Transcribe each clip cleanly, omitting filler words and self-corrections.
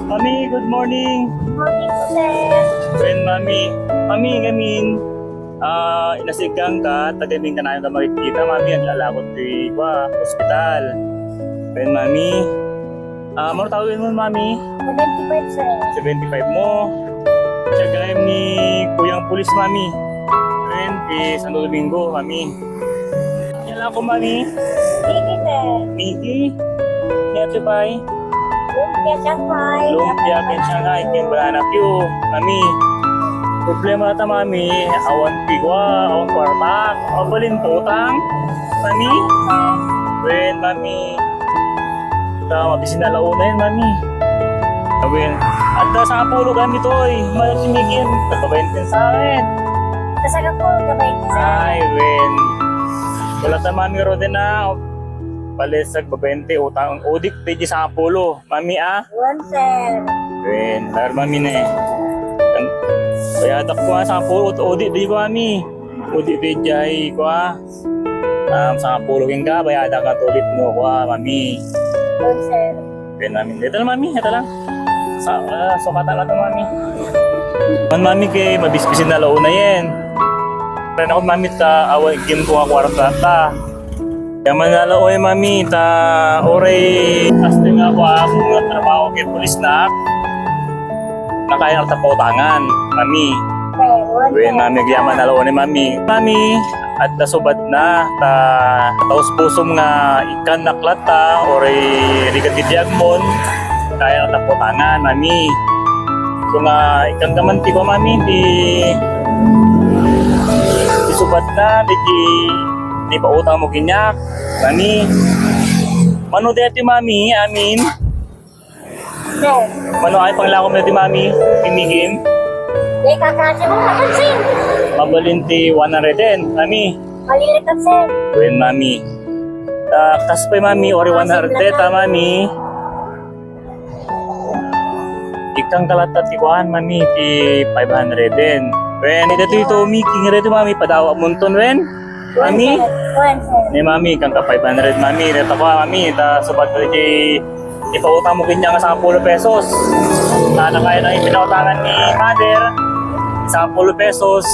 Mami, good morning. Morning, sir. Friend, mami. Mami, gamin. Inasigang ka, tagaming ka na yung makikita, mami. Ang lalakot di ba, hospital. Friend, mami. Mano tawagin mo, mami? 75, sir. 75 mo. Siya gaya ni Kuyang Pulis, mami. Friend, Santo Domingo, mami. Yan lang ako, mami. Sige, sir. Miki. Neto bye. Lumpia, Shanghai. Lumpia, Ken Shanghai, Ken Banana Q, mami. Problema ata, mami. Awan pigwa, awan kwartak, abalin potang. Mami. When, mami. Mabisin na launa yun, mami. Well, at sa kapulo kami to, masimigin. Tatabayin din sa akin. Tasaga po, gabay niyo, sir. Ay, when. Wala ta, mami, Roden na. Palisag, babente, utang, udik, pwede sa kapulo. Mami, One, sir. When, dar mami na eh. Bayadak ko sa kapulo, udik, di ko, mami. Udik, pwede, ko, sa kapulo ka, bayadak ka, tulit mo, ko, mami. One, sir. When, mami. Ito lang, mami, ito lang. Sukatan lang ito, mami. Mami, kay mabisbisin na launa yan. Ren ako, mami, awal game ko nga kwarta ta. Kaya manalo oy, mami, oray asting nga ako nga trabaho kay pulis na. Nakaya ang tapautangan, mami. Sir, one, When, mami, kaya manalo ni mami. Mami, at nasubad na, taos pusom nga ikan naklata, oray rigatitiag mon, kaya ang tapautangan, mami. So nga, ikan kamanti ko, mami, di subat na, di pa utang mo kinyak, mami. Mano dito, mami, amin. sir. Mano ay panglakom na di, mami, pinigim. Di kakasya mo, kapansin. Mabalinti 110, mami. Malilit ang sir. When, mami. Kaspay, mami, ori 100, mami. Ikang kalatat ikuan, mami, ti 500 din. When, ito, Miki, ito, mami, padawa munton, when. Mami. One, sir. Ni mami, kang ka 500, mami. Dito ko, mami. Subat ko di ipautang mo kanya nga sa 10 pesos. Nakaya na ipinautangan ni mother. Sa 10 pesos.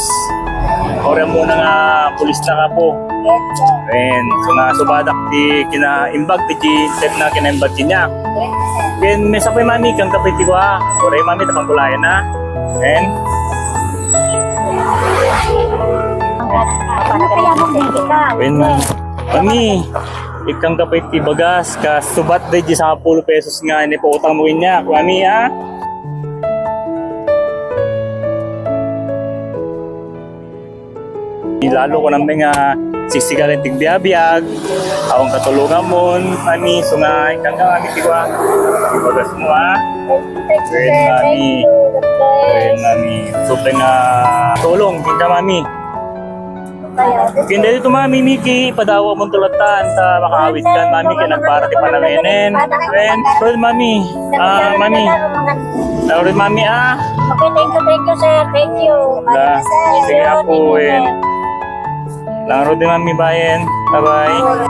Ore mo na nga, pulis na ka po. Yes, sir. Ren, so nga subadak di kinaimbag di step na kinaimbag niya. Yes, sir. Then, may sapay mami, kang kapit ko ha. Ore mami, tapang kulayan na. Ren. Ano kaya mo sige ka? Ren, mami. Ikang kapit ti bagas ka subat di sa 10 pesos nga ni pautang mo niya. Mami ha. Lalo ko ng mga sisigaling tigbiabiyag, awang katulungan mo, mami, so nga, ikang ka mami, tiwa, ibagas mo ha. Thank you, Ren, sir. mami. Thank you. God bless. Ren, mami, so nga, tulong, kinka mami. Kaya, Kinda dito mami, Miki, padawa mong tulatan, sa makaawit ka, mami, kaya nagparati pa ng enen. Ren, Ren, mami, mami, Ren, mami, Okay, thank you, sir. Thank you. sige po, Laro din mami, bayan, bye-bye.